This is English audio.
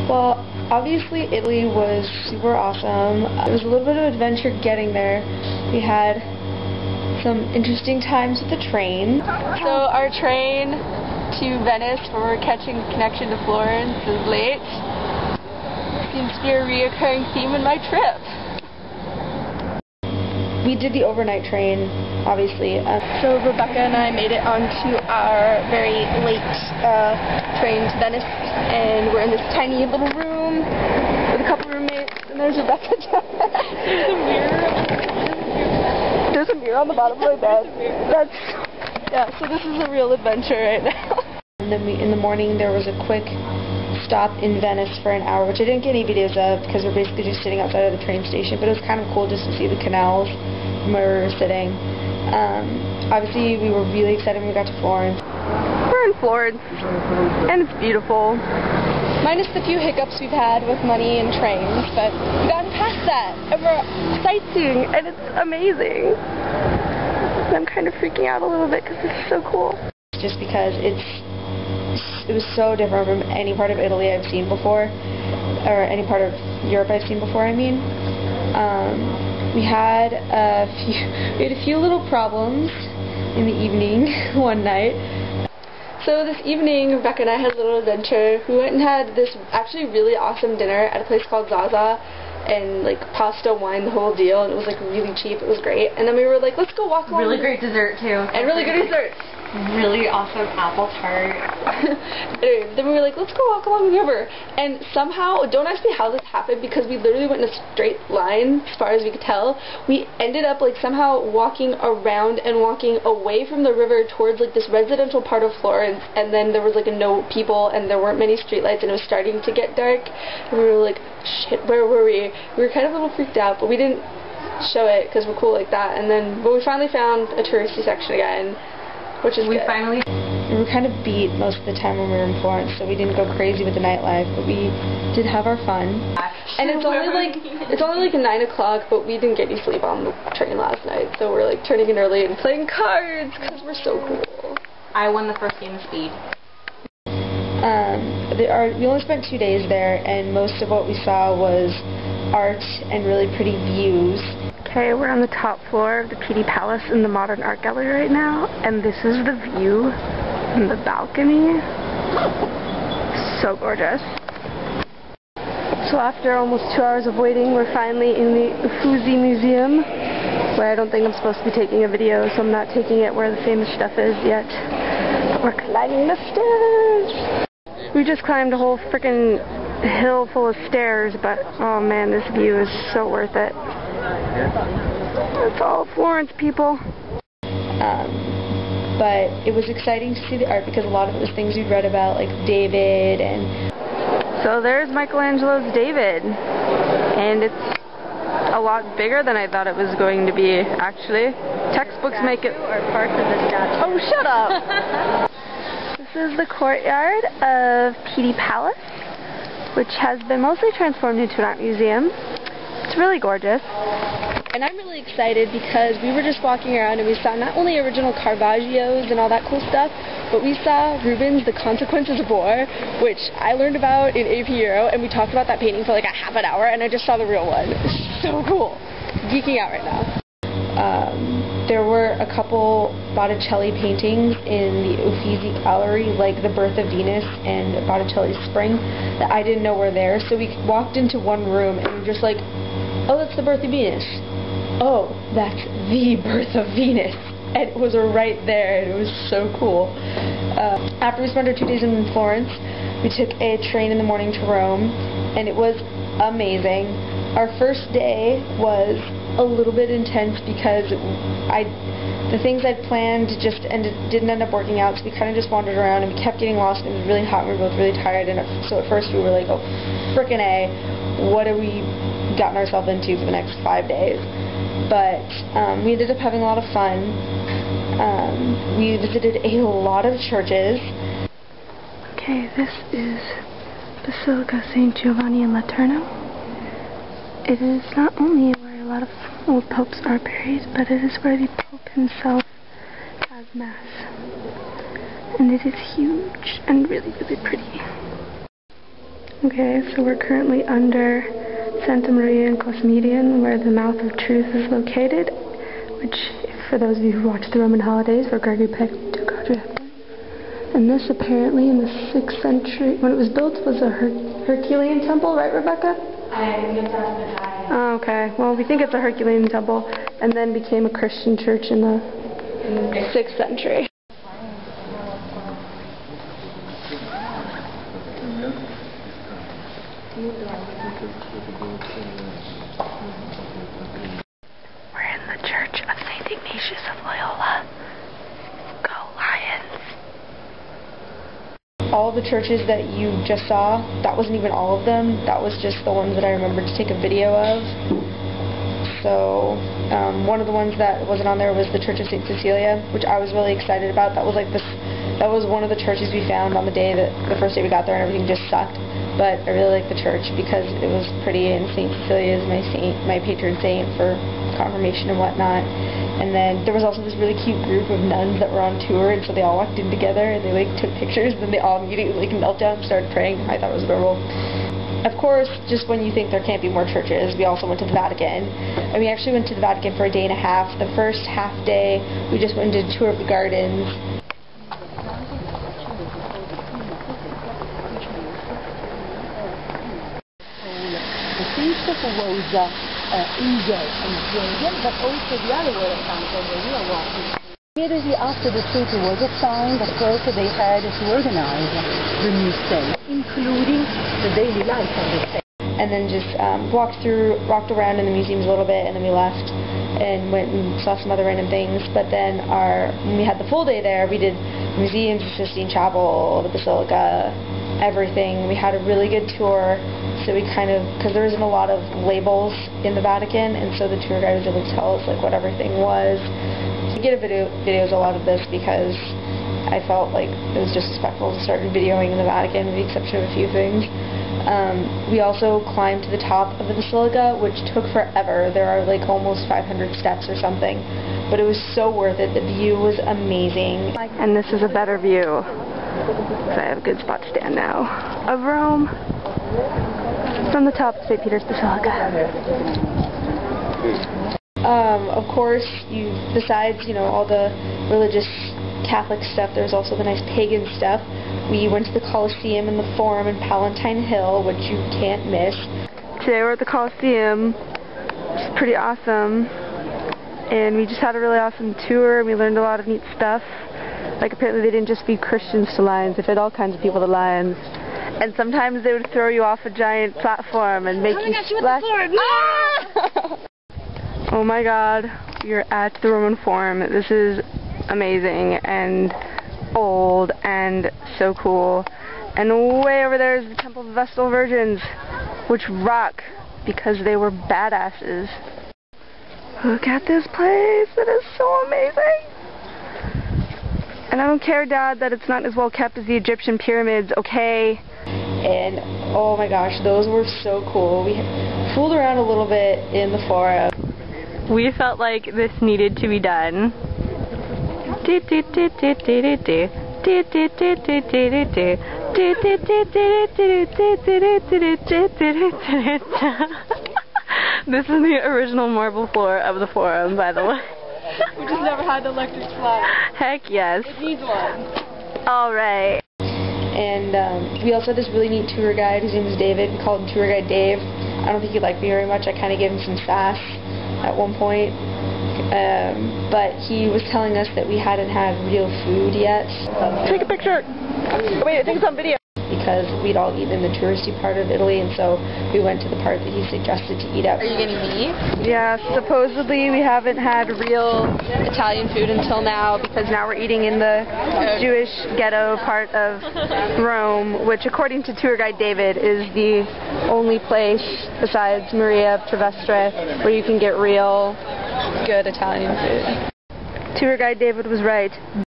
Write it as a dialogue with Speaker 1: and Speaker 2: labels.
Speaker 1: Well, obviously Italy was super awesome. It was a little bit of adventure getting there. We had some interesting times with the train. So our train to Venice, where we're catching a connection to Florence, is late. Seems to be a reoccurring theme in my trip. We did the overnight train, obviously. So Rebecca and I made it onto our very late train to Venice, and we're in this tiny little room with a couple roommates, and there's Rebecca down there. There's a mirror. There's a mirror on the bottom of my bed. Yeah, so this is a real adventure right now. And then in the morning there was a quick stop in Venice for an hour, which I didn't get any videos of because we're basically just sitting outside of the train station, but it was kind of cool just to see the canals from where we were sitting. Obviously we were really excited when we got to Florence. We're in Florence, and it's beautiful. Minus the few hiccups we've had with money and trains, but we've gotten past that, and we're sightseeing, and it's amazing. I'm kind of freaking out a little bit because this is so cool. Just because it was so different from any part of Italy I've seen before, or any part of Europe I've seen before, I mean. We had a few little problems in the evening one night. So this evening, Rebecca and I had a little adventure. We went and had this actually really awesome dinner at a place called Zaza, and like pasta, wine, the whole deal, and it was like really cheap. It was great. And then we were like, let's go walk along.
Speaker 2: Really great dessert too.
Speaker 1: And really good dessert.
Speaker 2: Really awesome apple tart.
Speaker 1: Anyway, then we were like, let's go walk along the river. And somehow, don't ask me how this happened, because we literally went in a straight line as far as we could tell. We ended up like somehow walking around and walking away from the river towards like this residential part of Florence, and then there was like no people and there weren't many streetlights, and it was starting to get dark, and we were like, shit, where were we? We were kind of a little freaked out, but we didn't show it because we're cool like that. And then, but we finally found a touristy section again, which is good. We were kind of beat most of the time when we were in Florence, so we didn't go crazy with the nightlife, but we did have our fun. And it's only like 9 o'clock, but we didn't get any sleep on the train last night, so we're like turning in early and playing cards because we're so cool.
Speaker 2: I won the first game of speed.
Speaker 1: We only spent 2 days there, and most of what we saw was art and really pretty views. Okay, we're on the top floor of the Pitti Palace in the Modern Art Gallery right now, and this is the view from the balcony. So gorgeous. So after almost 2 hours of waiting, we're finally in the Uffizi Museum, where I don't think I'm supposed to be taking a video, so I'm not taking it where the famous stuff is yet. But we're climbing the stairs! We just climbed a whole frickin' hill full of stairs, but oh man, this view is so worth it. It's all Florence, people. But it was exciting to see the art because a lot of it was things we'd read about, like David, and... So there's Michelangelo's David, and it's a lot bigger than I thought it was going to be, actually. Textbooks make it...
Speaker 2: Or parts of the statue.
Speaker 1: Oh, shut up! This is the courtyard of Pitti Palace, which has been mostly transformed into an art museum. It's really gorgeous. And I'm really excited because we were just walking around and we saw not only original Caravaggio's and all that cool stuff, but we saw Rubens' The Consequences of War, which I learned about in AP Euro, and we talked about that painting for like a half an hour, and I just saw the real one. It's so cool. Geeking out right now. There were a couple Botticelli paintings in the Uffizi Gallery, like The Birth of Venus and Botticelli's Spring, that I didn't know were there. So we walked into one room and we were just like, oh, that's The Birth of Venus. Oh, that's The Birth of Venus. And it was right there, and it was so cool. After we spent our 2 days in Florence, we took a train in the morning to Rome, and it was amazing. Our first day was a little bit intense because the things I'd planned didn't end up working out, so we kind of just wandered around and we kept getting lost, and it was really hot and we were both really tired, and so at first we were like, oh frickin' A, what have we gotten ourselves into for the next 5 days? But we ended up having a lot of fun. We visited a lot of churches. Okay, this is Basilica St. Giovanni in Laterno. It is not only where a lot of old popes are buried, but it is where the Pope himself has Mass. And it is huge and really, really pretty. Okay, so we're currently under Santa Maria in Cosmedian, where the Mouth of Truth is located, which, for those of you who watched the Roman holidays, where Gregory Peck took Audrey Hepburn. And this apparently in the 6th century, when it was built, was a Herculean temple, right, Rebecca? Oh, okay. Well, we think it's a Herculean temple, and then became a Christian church in the 6th century. We're in the Church of St. Ignatius of Loyola. Go Lions! All the churches that you just saw, that wasn't even all of them. That was just the ones that I remembered to take a video of. So, one of the ones that wasn't on there was the Church of St. Cecilia, which I was really excited about. That was like that was one of the churches we found on the first day we got there, and everything just sucked. But I really liked the church because it was pretty, and St. Cecilia is my patron saint for confirmation and whatnot. And then there was also this really cute group of nuns that were on tour, and so they all walked in together and they like took pictures, and then they all immediately like knelt down and started praying. I thought it was adorable. Of course, just when you think there can't be more churches, we also went to the Vatican. And we actually went to the Vatican for a day and a half. The first half day, we just went and did a tour of the gardens.
Speaker 3: The feast was Indian and Indian, but also the other way around when we were walking. Immediately after the treaty was signed, of course, they had to organize the new state, including the daily life of the state.
Speaker 1: And then just walked around in the museums a little bit, and then we left and went and saw some other random things. But then when we had the full day there, we did museums, the Sistine Chapel, the Basilica, everything. We had a really good tour. So we because there isn't a lot of labels in the Vatican, and so the tour guide was able to tell us like what everything was. I get videos a lot of this because I felt like it was disrespectful to start videoing in the Vatican, with the exception of a few things. We also climbed to the top of the Basilica, which took forever. There are like almost 500 steps or something, but it was so worth it. The view was amazing. And this is a better view, because I have a good spot to stand now, of Rome. From the top of St. Peter's Basilica. Of course, besides, all the religious Catholic stuff, there's also the nice pagan stuff. We went to the Colosseum and the Forum in Palatine Hill, which you can't miss. Today we're at the Colosseum. It's pretty awesome. And we just had a really awesome tour, and we learned a lot of neat stuff. Like, apparently they didn't just feed Christians to lions, they fed all kinds of people to lions. And sometimes they would throw you off a giant platform and make you splash. Oh my god, you're at the Roman Forum. This is amazing and old and so cool. And way over there is the Temple of the Vestal Virgins, which rock because they were badasses. Look at this place, it is so amazing. And I don't care, Dad, that it's not as well kept as the Egyptian pyramids, okay? And oh my gosh, those were so cool. We fooled around a little bit in the forum. We felt like this needed to be done. This is the original marble floor of the forum, by the way.
Speaker 2: We just never had an electric slide.
Speaker 1: Heck yes.
Speaker 2: It needs one.
Speaker 1: Alright. And we also had this really neat tour guide. His name was David. We called him Tour Guide Dave. I don't think he liked me very much. I kind of gave him some sass at one point. But he was telling us that we hadn't had real food yet. Take a picture! Oh, wait, I think it's on video. Because we'd all eaten in the touristy part of Italy, and so we went to the part that he suggested to eat at.
Speaker 2: Are you getting me?
Speaker 1: Yeah, supposedly we haven't had real Italian food until now, because now we're eating in the Jewish ghetto part of Rome, which according to tour guide David is the only place besides Maria of Trevestre where you can get real good Italian food. Tour guide David was right.